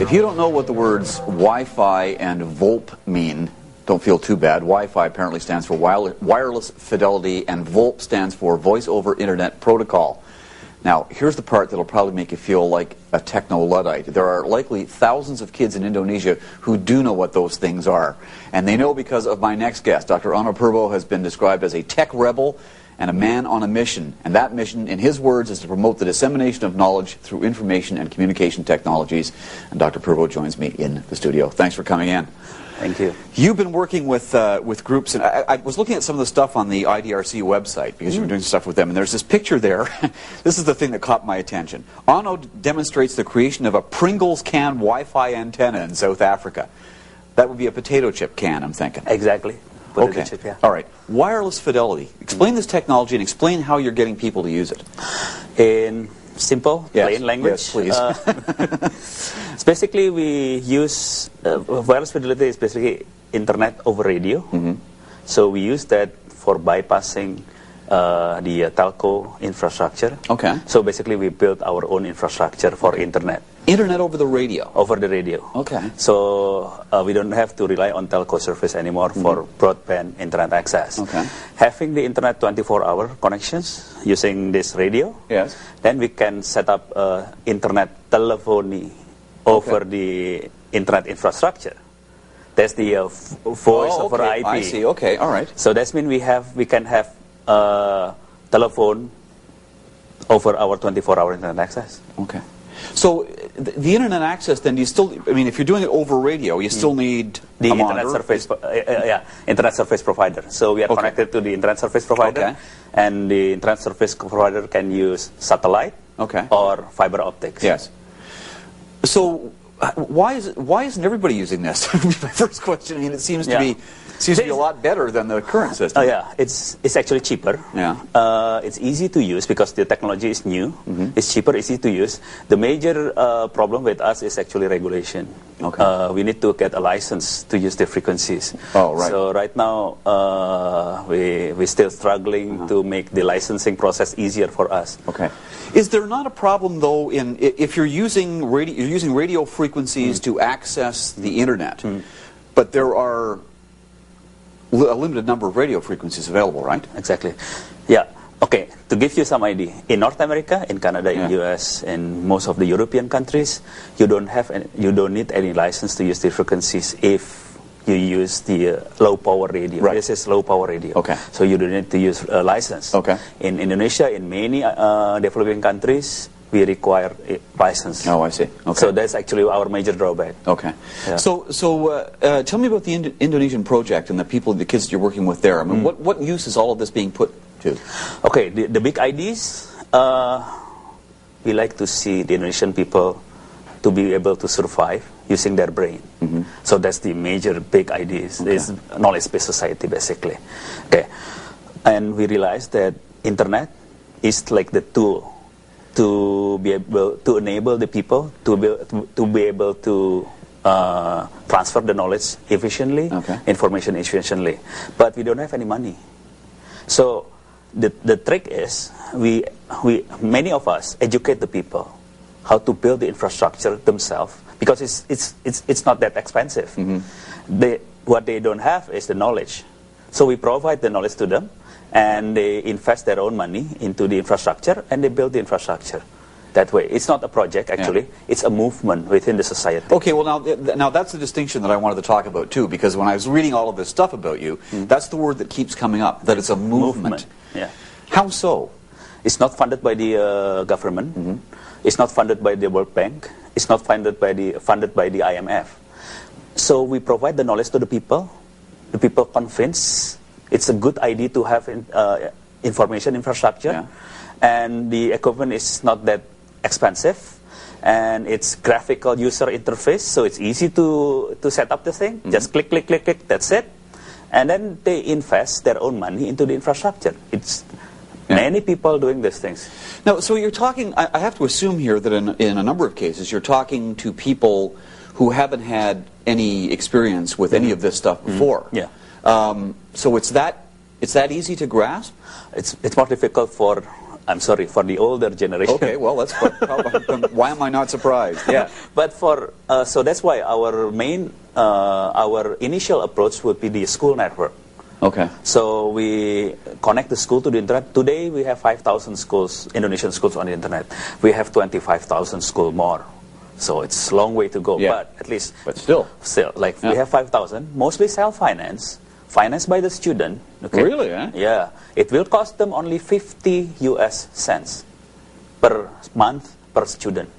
If you don't know what the words Wi-Fi and VoLP mean, don't feel too bad. Wi-Fi apparently stands for wireless fidelity, and VoLP stands for Voice over Internet Protocol. Now, here's the part that'll probably make you feel like a techno-Luddite. There are likely thousands of kids in Indonesia who do know what those things are. And they know because of my next guest. Dr. Onno Purbo has been described as a tech rebel and a man on a mission. And that mission, in his words, is to promote the dissemination of knowledge through information and communication technologies. And Dr. Purbo joins me in the studio. Thanks for coming in. Thank you. You've been working with groups, and I was looking at some of the stuff on the IDRC website, because you were doing stuff with them, and there's this picture there. This is the thing that caught my attention. Onno demonstrates the creation of a Pringles can Wi-Fi antenna in South Africa. That would be a potato chip can, I'm thinking. Exactly. Okay. Chip, yeah. All right. Wireless fidelity. Explain this technology and explain how you're getting people to use it. In simple, plain language. Yes, please. It's basically we use wireless fidelity is basically internet over radio. So we use that for bypassing the telco infrastructure. Okay. So basically we built our own infrastructure for internet. Internet over the radio. Over the radio. Okay. So we don't have to rely on telco service anymore for broadband internet access. Okay. Having the internet 24-hour connections using this radio, yes, then we can set up internet telephony over the internet infrastructure. That's the voice over IP. I see. Okay. All right. So that means we can have telephone over our 24-hour internet access. Okay. So the internet access, then, do you still, I mean, if you're doing it over radio, you still need the a internet monitor? service, internet service provider. So we are connected to the internet service provider, and the internet service provider can use satellite or fiber optics. Yes. So why isn't everybody using this? My first question. I mean, it seems to be a lot better than the current system. It's actually cheaper. It's easy to use because the technology is new. It's cheaper, easy to use. The major problem with us is actually regulation. We need to get a license to use the frequencies. Oh, right. So right now we're still struggling to make the licensing process easier for us. Okay. Is there not a problem, though, in if you're using radio frequencies to access the internet, but there are a limited number of radio frequencies available, right? Exactly. Yeah. Okay. To give you some idea, in North America, in Canada, in US, in most of the European countries, you don't need any license to use the frequencies if you use the low power radio. Right. This is low power radio. Okay. So you don't need to use a license. Okay. In Indonesia, in many developing countries, we require a license. Oh, I see. Okay. So that's actually our major drawback. Okay. Yeah. So tell me about the Indonesian project and the kids that you're working with there. I mean, what use is all of this being put to? Okay. The big ideas, we like to see the Indonesian people to be able to survive using their brain. So that's the major big ideas. Is knowledge-based society, basically. Okay. And we realized that internet is like the tool to be able to enable the people to be able to transfer the knowledge efficiently, information efficiently. But we don't have any money. So the trick is many of us educate the people how to build the infrastructure themselves, because it's not that expensive. What they don't have is the knowledge. So we provide the knowledge to them, and they invest their own money into the infrastructure, and they build the infrastructure. That way, it's not a project actually; it's a movement within the society. Okay, well now that's the distinction that I wanted to talk about too, because when I was reading all of this stuff about you, that's the word that keeps coming up, that it's a movement. Yeah. How so? It's not funded by the government. It's not funded by the World Bank. It's not funded by the IMF. So we provide the knowledge to the people. The people convince it's a good idea to have information infrastructure, and the equipment is not that expensive, and it's graphical user interface, so it's easy to set up the thing. Just click, click, click, click. That's it. And then they invest their own money into the infrastructure. It's many people doing these things. Now, so you're talking, I have to assume here that in a number of cases you're talking to people who haven't had any experience with any of this stuff before. So it's that easy to grasp? It's more difficult for I'm sorry, for the older generation. Okay, well, why am I not surprised? Yeah. But so that's why our initial approach would be the school network. Okay. So we connect the school to the internet. Today we have 5,000 schools, Indonesian schools on the internet. We have 25,000 schools more. So it's a long way to go, but at least. But still, like we have 5,000, mostly self-finance, financed by the student. Okay? Really? Eh? Yeah. It will cost them only 50 US cents per month per student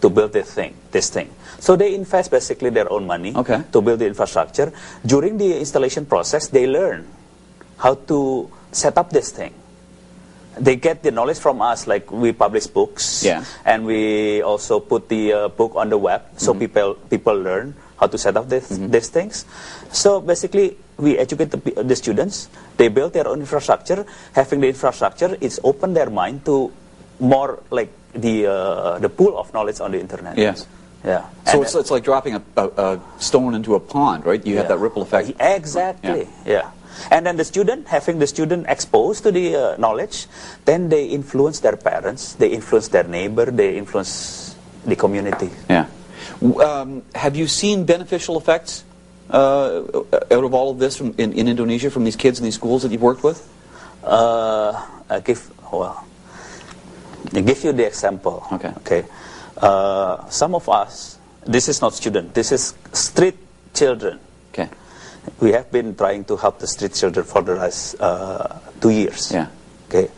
to build this thing. So they invest basically their own money to build the infrastructure. During the installation process, they learn how to set up this thing. They get the knowledge from us, like we publish books, and we also put the book on the web, so people learn how to set up these things. So basically, we educate the students. They build their own infrastructure. Having the infrastructure, it's opened their mind to more like the pool of knowledge on the internet. Yes. Yeah. So it's like dropping a stone into a pond, right? You have that ripple effect. Exactly. Yeah. And then having the student exposed to the knowledge, then they influence their parents, they influence their neighbor, they influence the community. Yeah. Have you seen beneficial effects out of all of this in Indonesia from these kids in these schools that you've worked with? I give you the example. Okay. Some of us, this is not student, this is street children. Okay. We have been trying to help the street children for the last 2 years. Yeah. Okay.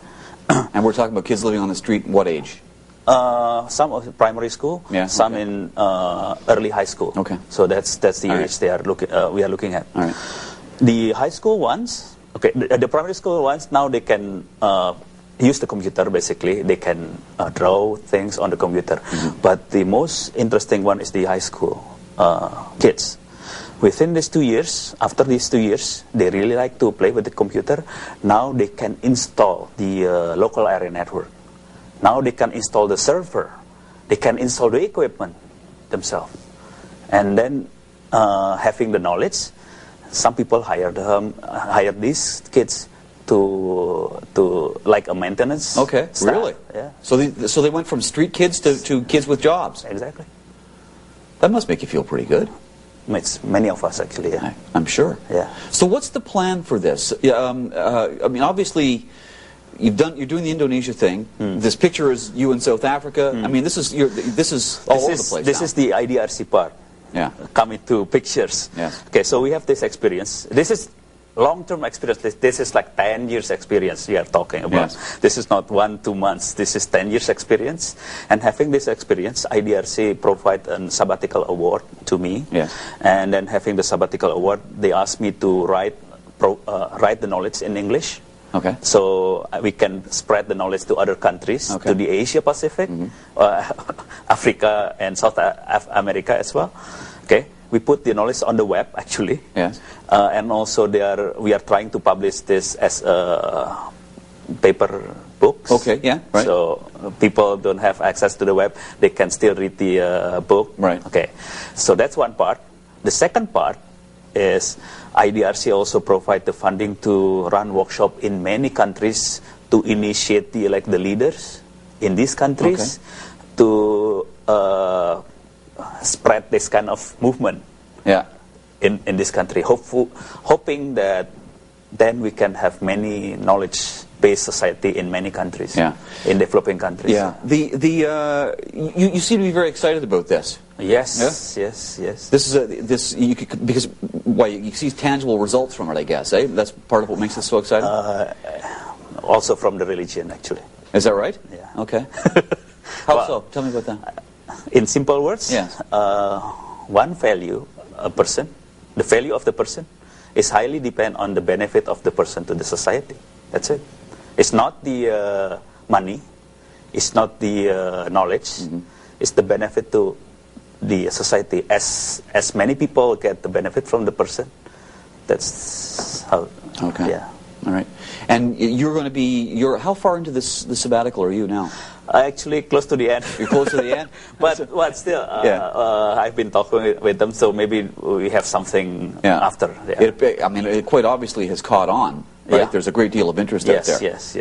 And we're talking about kids living on the street. What age? Some of primary school. Yeah. Some in early high school. Okay. So that's the age they are we are looking at. All right. The high school ones. Okay. The primary school ones, now they can use the computer. Basically, they can draw things on the computer. But the most interesting one is the high school kids. Within these 2 years, after these 2 years, they really like to play with the computer. Now they can install the local area network. Now they can install the server. They can install the equipment themselves. And then having the knowledge, some people hire these kids to like a maintenance. Okay, staff. really? Yeah. So they went from street kids to kids with jobs. Exactly. That must make you feel pretty good. It's many of us actually. Yeah. I'm sure. Yeah. So what's the plan for this? I mean, obviously, you're doing the Indonesia thing. This picture is you in South Africa. I mean, this is all over the place. This is the IDRC part. Yeah. Coming to pictures. Yes. Okay, so we have this experience. This is long-term experience. This is like 10 years experience we are talking about. Yes. This is not 1-2 months. This is 10 years experience. And having this experience, IDRC provide a sabbatical award to me. Yes. And then having the sabbatical award, they asked me to write the knowledge in English. Okay. So we can spread the knowledge to other countries, to the Asia Pacific, Africa, and South America as well. Okay. We put the knowledge on the web, actually. Yes. And also we are trying to publish this as paper books. Okay, yeah, right. So people don't have access to the web. They can still read the book. Right. Okay. So that's one part. The second part is IDRC also provide the funding to run workshop in many countries to initiate the leaders in these countries to spread this kind of movement in this country, hoping that then we can have many knowledge-based society in many countries, in developing countries. Yeah. You seem to be very excited about this. Yes. Because you see tangible results from it, I guess. Eh? That's part of what makes this so exciting. Also from the religion, actually. Is that right? Yeah. Okay. How so? Tell me about that. In simple words, yes. One value, the value of the person is highly depend on the benefit of the person to the society. That's it. It's not the money, it's not the knowledge, it's the benefit to the society. As many people get the benefit from the person, that's how. Okay. Yeah. All right. And you're going to be. How far into the sabbatical are you now? Actually, close to the end. You're close to the end? but still, I've been talking with them, so maybe we have something after. Yeah. It quite obviously has caught on right? Yeah. There's a great deal of interest out there. Yes.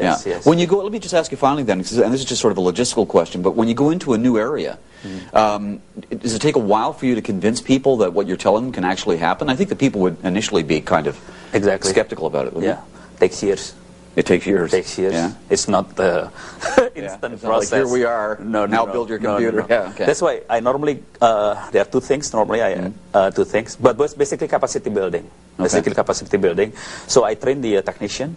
When you go, let me just ask you finally then, and this is just sort of a logistical question, but when you go into a new area, does it take a while for you to convince people that what you're telling them can actually happen? I think that people would initially be kind of skeptical about it, wouldn't it? Takes years. It takes years. It takes years. Yeah. It's not the instant it's process. Not like, here we are. Now build your computer. No. Yeah, okay. That's why I normally there are two things. Normally, two things, but basically capacity building. Basically capacity building. So I train the technician.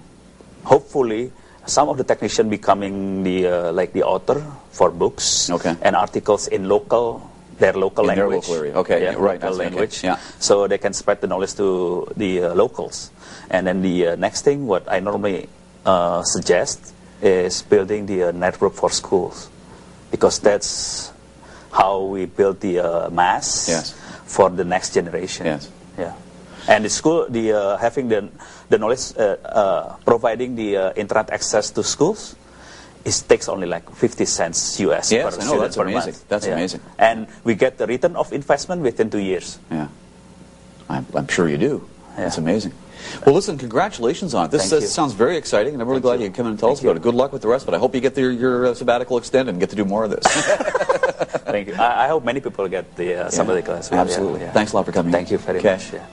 Hopefully, some of the technician becoming the like the author for books and articles in their local language. Their local area. Okay, right. Local language. Yeah. So they can spread the knowledge to the locals. And then the next thing, what I normally suggest is building the network for schools, because that's how we build the mass for the next generation. Yes. Yeah. And the school, having the knowledge, providing the internet access to schools, it takes only like 50 cents US per student per month. That's amazing. And we get the return of investment within 2 years. Yeah. I'm sure you do. Yeah. That's amazing. Well, listen, congratulations on it. This sounds very exciting, and I'm really glad you can come in and tell us about it. Good luck with the rest, but I hope you get your sabbatical extended and get to do more of this. Thank you. I hope many people get the sabbatical as well. Absolutely. Yeah. Thanks a lot for coming. Thank you very much. Yeah.